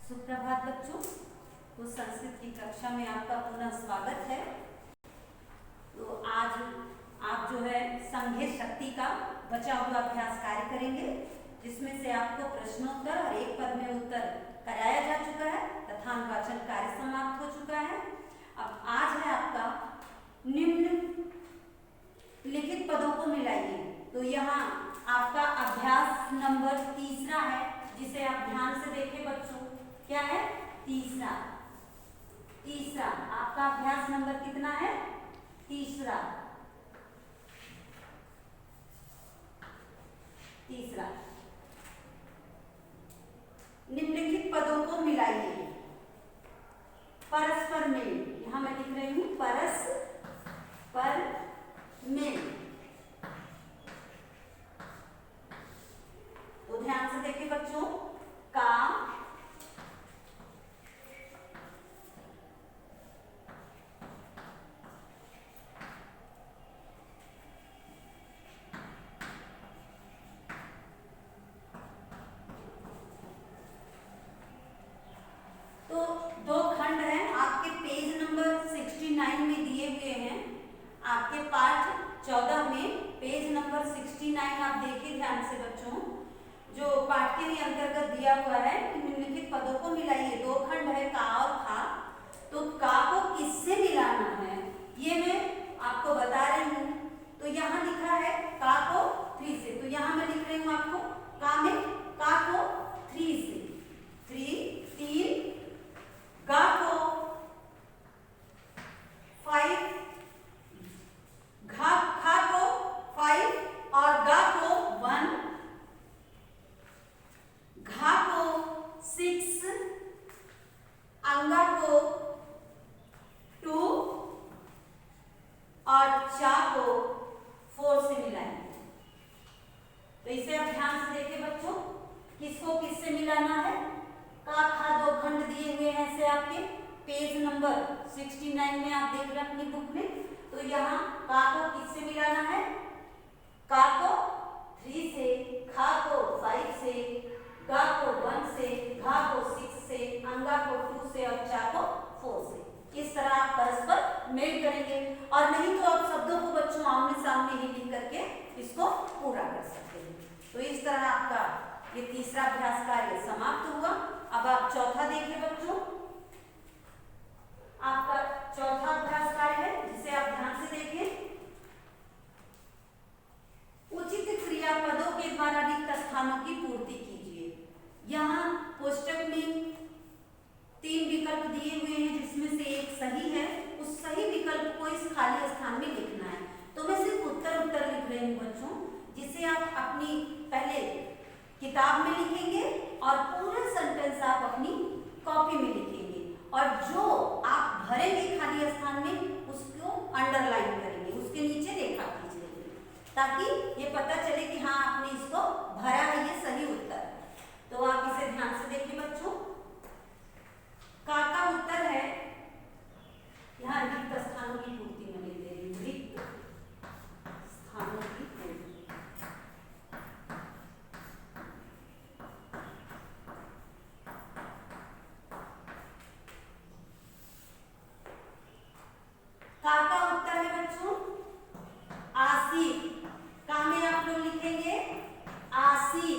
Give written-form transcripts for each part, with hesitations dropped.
सुप्रभात बच्चों, तो संस्कृत की कक्षा में आपका पुनः स्वागत है। तो आज आप जो है संघे शक्ति का बचा हुआ अभ्यास कार्य करेंगे, जिसमें से आपको प्रश्नोत्तर और एक पद में उत्तर कराया जा चुका है तथा वाचन कार्य समाप्त हो चुका है। अब आज है आपका निम्न लिखित पदों को मिलाइए। तो यहाँ आपका अभ्यास नंबर 3 है, जिसे आप ध्यान से देखें बच्चों। क्या है? तीसरा आपका अभ्यास नंबर कितना है? तीसरा निम्नलिखित पदों को मिलाइए। परस्पर मेल, यहां मैं लिख रही हूं परस्पर मेल। तो ध्यान से देखिए बच्चों, का तो दो खंड हैं आपके पेज नंबर 69 में दिए हुए हैं। आपके पाठ 14 में पेज नंबर 69 आप देखिए ध्यान से बच्चों। जो पाठ के अंतर्गत दिया हुआ है कि निम्नलिखित पदों को मिलाइए। दो खंड है का और खा। तो का को किससे मिलाना है ये मैं आपको बता रही हूँ। तो यहाँ लिखा है का को 3 से। तो यहाँ मैं लिख रही हूँ आपको का में का को 3 से, 3 गा को 5, खा को 5 और गा को 1, घा को 6, अंगा को 2 और चा को 4 से मिलाएंगे। तो इसे आप ध्यान से देखिए बच्चों, किसको किससे मिलाना है। का खा दो खंड दिए हुए हैं ऐसे आपके पेज नंबर 69 में आप देख रहे हैं अपनी बुक में। तो यहाँ का को किससे मिलाना है? का को 3 से, खा को 5 से, गा को 1 से, घा को 6 से, अंगा को 2 से और चा को 4 से। इस तरह आप परस्पर मेल करेंगे। और नहीं तो आप शब्दों को बच्चों आमने सामने ही लिख करके इसको पूरा कर सकते हैं। तो इस तरह आपका ये तीसरा अभ्यास कार्य समाप्त हुआ। अब आप चौथा देखिए बच्चों। आपका चौथा अभ्यास कार्य है, जिसे आप ध्यान से देखें। उचित क्रियापदों के द्वारा रिक्त स्थानों की पूर्ति कीजिए। यहाँ कोष्टक में 3 विकल्प दिए हुए हैं, जिसमें से एक सही है। उस सही विकल्प को इस खाली स्थान में लिखना है। तो मैं सिर्फ उत्तर लिख रही हूँ बच्चों, जिसे आप अपनी पहले किताब में लिखेंगे और पूरा सेंटेंस आप अपनी कॉपी में लिखेंगे। और जो आप भरेंगे खाली स्थान में उसको अंडरलाइन करेंगे, उसके नीचे रेखा खींच देंगे, ताकि ये पता चले कि हाँ आपने इसको भरा है, ये सही उत्तर। तो आप इसे ध्यान से देखिए बच्चों। का उत्तर है यहाँ रिक्त स्थानों की पूर्ति में लिख दे रही हूँ, रिक्त स्थानों की पूर्ति। का उत्तर है बच्चों आसी। का में आप लोग लिखेंगे आसी।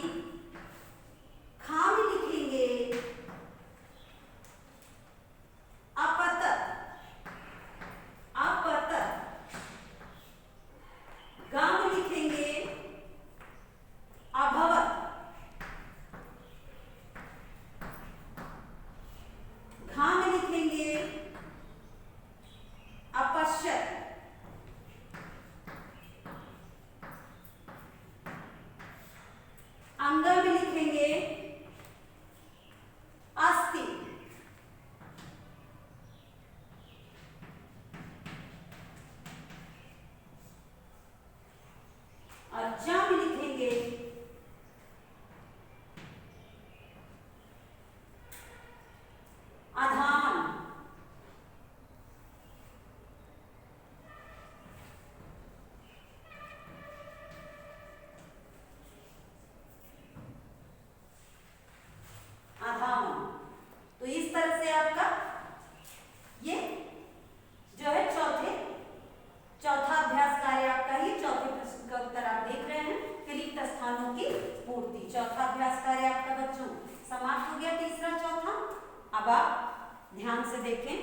अब आप ध्यान से देखें,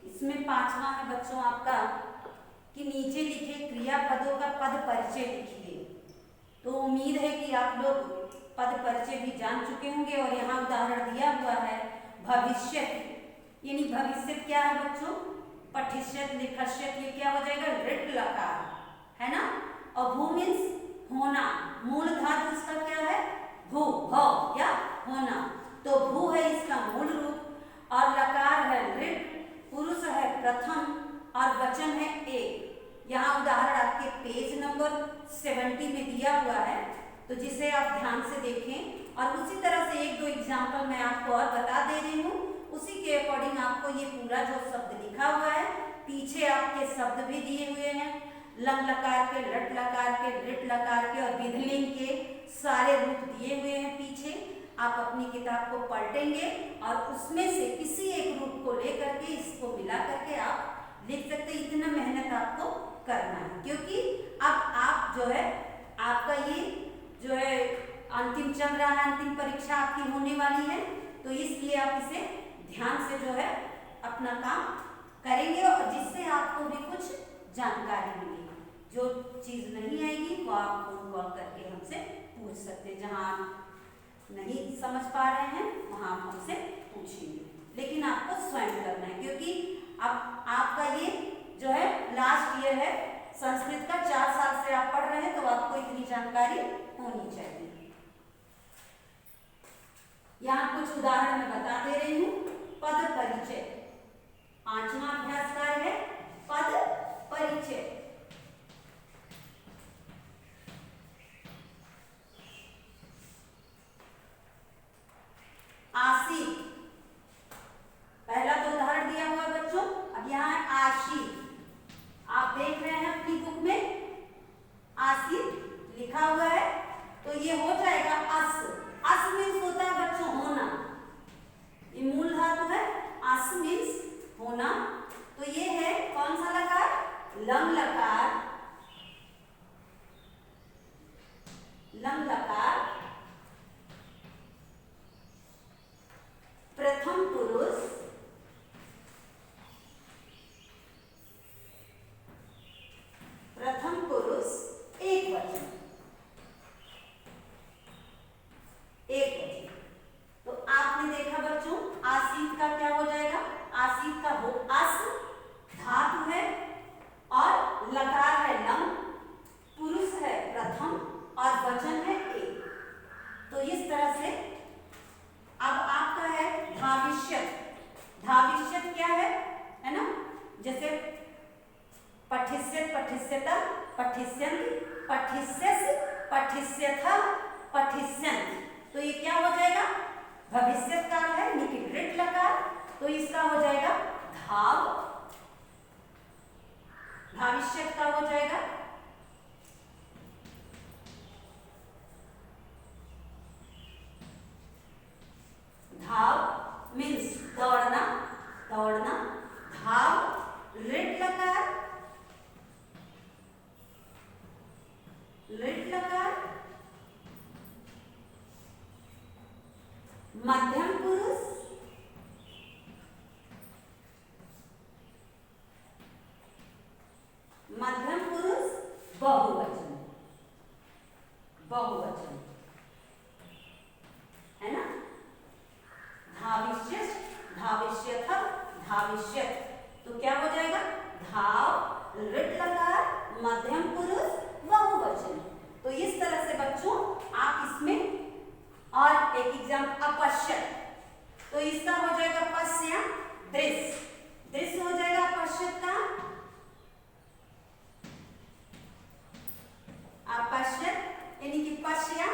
इसमें पांचवा है बच्चों आपका कि नीचे लिखे क्रियापदों का पद परिचय लिखिए। तो उम्मीद है कि आप लोग पद परिचय भी जान चुके होंगे और यहाँ उदाहरण दिया हुआ है भविष्य। यानी भविष्य क्या है बच्चों? पठिष्यत, लिखष्यत, ये क्या हो जाएगा? ऋट लकार है ना। और भू मीन्स होना, मूल धातु इसका क्या है? भू, भ या होना। तो भू है इसका मूल रूप और लकार है ऋट, पुरुष है प्रथम और वचन है एक। यहाँ उदाहरण आपके पेज नंबर 70 में दिया हुआ है, तो जिसे आप ध्यान से देखें और उसी तरह से एक दो एग्जाम्पल मैं आपको और बता दे रही हूँ। उसी के अकॉर्डिंग आपको ये पूरा जो शब्द लिखा हुआ है, पीछे आपके शब्द भी दिए हुए हैं, लंग लकार के, लट लकार के, ऋट लकार के और विधिलिंग के सारे रूप दिए हुए हैं पीछे। आप अपनी किताब को पलटेंगे और उसमें से किसी एक रूप को लेकर के इसको मिला करके आप लिख सकते। इतना मेहनत आपको करना है क्योंकि अब आप जो है आपका ये जो है अंतिम चल रहा है, अंतिम परीक्षा आपकी होने वाली है, तो इसलिए आप इसे ध्यान से जो है अपना काम करेंगे और जिससे आपको भी कुछ जानकारी मिलेगी। जो चीज़ नहीं आएगी वो आप फोन कॉल करके हमसे पूछ सकते हैं। जहाँ आप नहीं समझ पा रहे हैं वहाँ आप हमसे पूछेंगे, लेकिन आपको स्वयं करना है क्योंकि अब आपका ये जो है लास्ट ईयर है संस्कृत का। 4 साल से आप पढ़ रहे हैं तो आपको इतनी जानकारी होनी चाहिए। यहाँ कुछ उदाहरण मैं बता दे रही हूँ। पद परिचय, 5वां अभ्यास कार्य है पद परिचय। आशी, पहला तो उदाहरण दिया हुआ है बच्चों। अब यहाँ है आशी, आप देख रहे हैं अपनी बुक में आशी लिखा हुआ है, तो ये हो जाएगा अस। अस मीन्स होता है बच्चों होना, ये मूल धातु है। अस मीन्स होना, तो ये है कौन सा लकार? लंग लकार। लंग लकार प्रथम पुरुष एक वचन। एक वचन तो आपने देखा बच्चों आसीत का क्या हो जाएगा? आसीत का हो अस, धातु है और लकार है लंग, पुरुष है प्रथम और वचन है एक। तो इस तरह से अब आपका है धाविष्यत। धाविष्यत क्या है ना? जैसे पठिष्यत, पठिष्यता, पठिष्यन्ति, पठिष्यस, पठिष्यथा, पठिष्यन्ति। तो ये क्या हो जाएगा? भविष्यत काल है, लेकिन ऋट लकार, तो इसका हो जाएगा धाव। भविष्यत का हो जाएगा धाव मीन्स दौड़ना, दौड़ना। धाव ऋट लकार, ऋट लकार। मध्यम पुरुष, मध्यम पुरुष बहुवचन, बहुवचन है ना। धाविष्यत, धाविष्यथ, धाविष्यत, तो क्या हो जाएगा? धाव ऋट लकार मध्यम पुरुष बहुवचन। तो इस तरह से बच्चों आप इसमें और एक एग्जाम्पल अपश्यत, तो इसका हो जाएगा पश्य दृश्य। दृश्य हो जाएगा अपश्यत का। अपश्यत यानी कि पश्य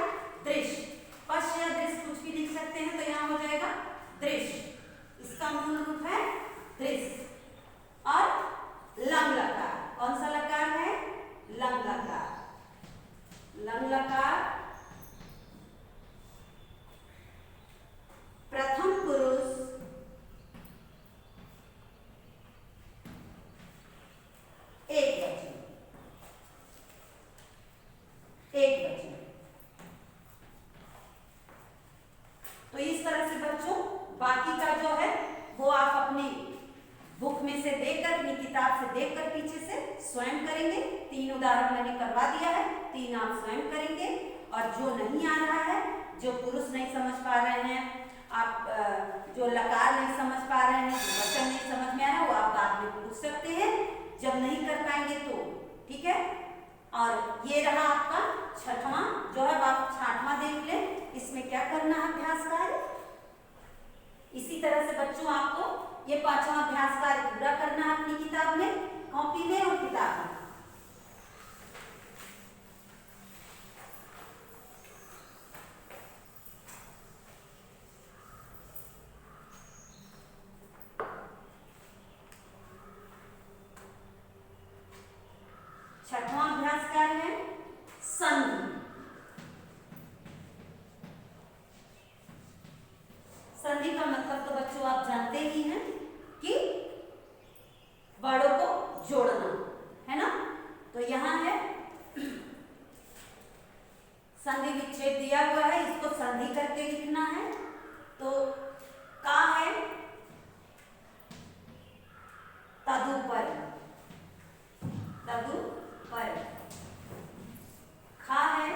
दृश्य। पश्य दृश्य कुछ भी लिख सकते हैं, तो यहाँ हो जाएगा दृश्य, इसका मूल रूप है दृश्य। और लंग लकार, कौन सा लकार है? लंग लकार। लंग लकार तो इस तरह से बच्चों बाकी का जो है वो आप अपनी बुक में से देखकर, अपनी किताब से देखकर पीछे से स्वयं करेंगे। 3 उदाहरण मैंने करवा दिया है, 3 आप स्वयं करेंगे। और जो नहीं आ रहा है, जो पुरुष नहीं समझ पा रहे हैं, आप जो लकार नहीं समझ पा रहे हैं, जो वचन नहीं समझ में आ रहा है, वो आप बाद में पूछ सकते हैं जब नहीं कर पाएंगे तो, ठीक है। और ये रहा आपका छठवां, जो है आप 6वां देख लें, इसमें क्या करना है अभ्यास कार्य। इसी तरह से बच्चों आपको ये 5वां अभ्यास कार्य पूरा करना है अपनी किताब में, कॉपी में और किताब में। छठवां अभ्यास कार्य है संधि। संधि का मतलब तो बच्चों आप जानते ही हैं कि वर्डों को जोड़ना, है ना। तो यहां है संधि विच्छेद दिया हुआ है, इसको संधि करके लिखना है। तो का है तदुपर, तदुपर। खा है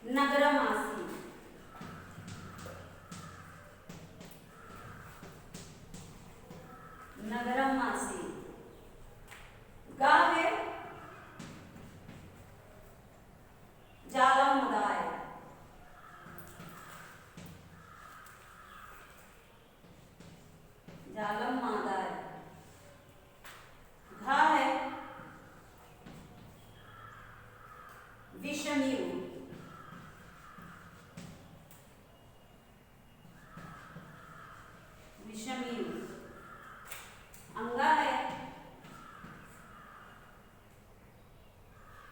नगरमासी, नगरमासी। गा है जालमदाय, जालमदाय। घा है विषमयु, विषमयु। अंगा है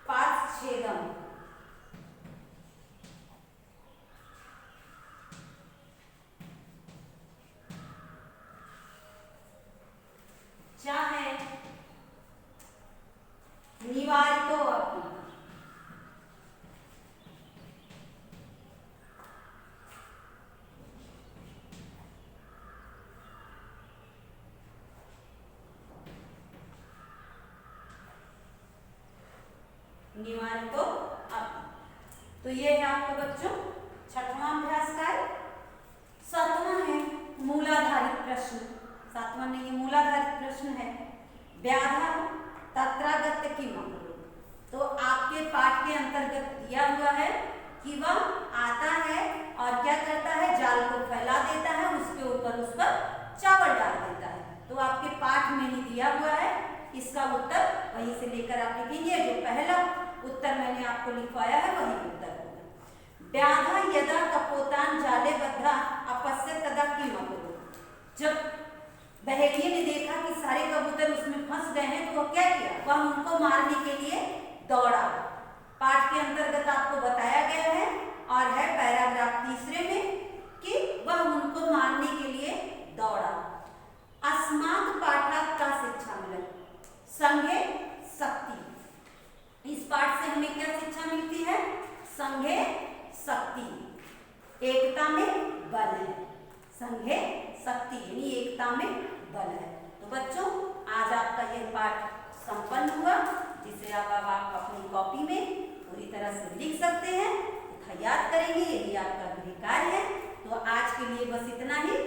पादच्छेदम, चा है निवारितो अपि, निवारितो अपि। तो ये है आपके बच्चों 6वां अभ्यास कार्य। 7वां है मूलाधारित प्रश्न। 7वां नहीं, ये मूलाधारित प्रश्न है। व्याधा तत्रागत्य किम। तो आपके पाठ के अंतर्गत दिया हुआ है कि वह आता है और क्या करता है, जाल को फैला देता है, उसके ऊपर उस पर चावल डाल देता है। तो आपके पाठ में ही दिया हुआ है, इसका उत्तर वहीं से लेकर आप लिखेंगे। जो पहला उत्तर मैंने आपको लिखवाया है वही उत्तर होगा। व्याधा यदा कपोतान जाले बद्धा अपस्य तदा किम करो। जब बहेलिये ने देखा कि सारे कबूतर उसमें फंस गए हैं, तो वह क्या किया, वह उनको मारने के लिए दौड़ा। पाठ के अंतर्गत आपको बताया गया है और है पैराग्राफ 3 में कि वह उनको मारने के लिए दौड़ा। अस्मात् पाठात् का शिक्षा मिलत संघे शक्ति। इस पाठ से हमें क्या शिक्षा मिलती है, संघे शक्ति, एकता में बल है। संघे शक्ति यानी एकता में बल है। तो बच्चों आज आपका यह पाठ संपन्न हुआ, जिसे अब आप अपनी कॉपी में पूरी तरह से लिख सकते हैं तथा याद करेंगे, यही आपका गृह कार्य है। तो आज के लिए बस इतना ही।